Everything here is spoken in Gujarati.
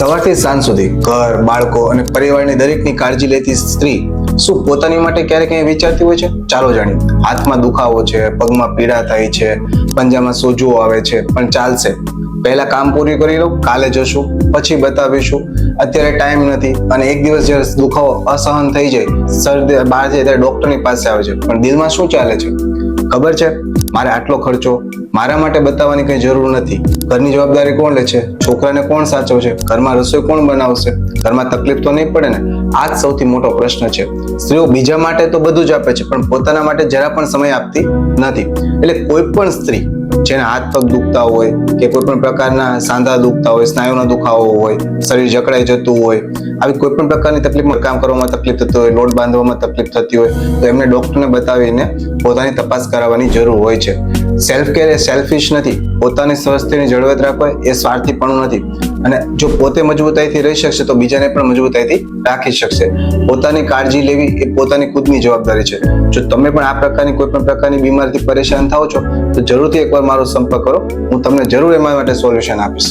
સવારથી સાંજ સુધી ઘર, બાળકો અને પરિવારની દરેકની કાળજી લેતી સ્ત્રી શું પોતાની માટે ક્યારેક કંઈ વિચારતી હોય છે? ચાલો જાણીએ. હાથમાં દુખાવો છે, પગમાં પીડા થાય છે, પંજામાં સોજો આવે છે, પણ ચાલશે. પહેલા કામ પૂરી કરી લો, કાલે જશું, પછી બતાવીશું, અત્યારે ટાઈમ નથી. અને એક દિવસ જ્યારે દુખાવો અસહન થઈ જાય, શરદી બહાર જાય ત્યારે ડોક્ટરની પાસે આવે છે, પણ દિલમાં શું ચાલે છે? ખબર છે, મારે આટલો ખર્ચો, મારા માટે બતાવવાની કઈ જરૂર નથી. ઘરની જવાબદારી કોણ લે છે? છોકરાને કોણ સાચવશે? ઘરમાં રસોઈ કોણ બનાવશે? ઘરમાં તકલીફ તો નહીં પડે ને? આ જ સૌથી મોટો પ્રશ્ન છે. સ્ત્રીઓ બીજા માટે તો બધું જ આપે છે, પણ પોતાના માટે જરા પણ સમય આપતી નથી. એટલે કોઈ પણ સ્ત્રી જેના હાથ પગ દુખતા હોય કે કોઈ પણ પ્રકારના સાંધા દુખતા હોય, સ્નાયુનો દુખાવો હોય, શરીર જકડાઈ જતું હોય, આવી કોઈ પણ પ્રકારની તકલીફમાં કામ કરવામાં તકલીફ થતી હોય, લોટ બાંધવામાં તકલીફ થતી હોય, તો એમને ડોક્ટરને બતાવીને પોતાની તપાસ કરાવવાની જરૂર હોય છે. સેલ્ફ કેર એ સેલ્ફિશ નથી. પોતાની સ્વાસ્થ્યની જળવાત રાખવા એ સ્વાર્થીપણું નથી. અને જો પોતે મજબૂતાઈથી રહી શકશે તો બીજાને પણ મજબૂતાઈથી રાખી શકશે. પોતાની કાળજી લેવી એ પોતાની ખુદની જવાબદારી છે. જો તમે પણ આ પ્રકારની કોઈ પણ પ્રકારની બીમારીથી પરેશાન થાઓ છો તો જરૂરથી એકવાર મારો સંપર્ક કરો. હું તમને જરૂર એના માટે સોલ્યુશન આપીશ.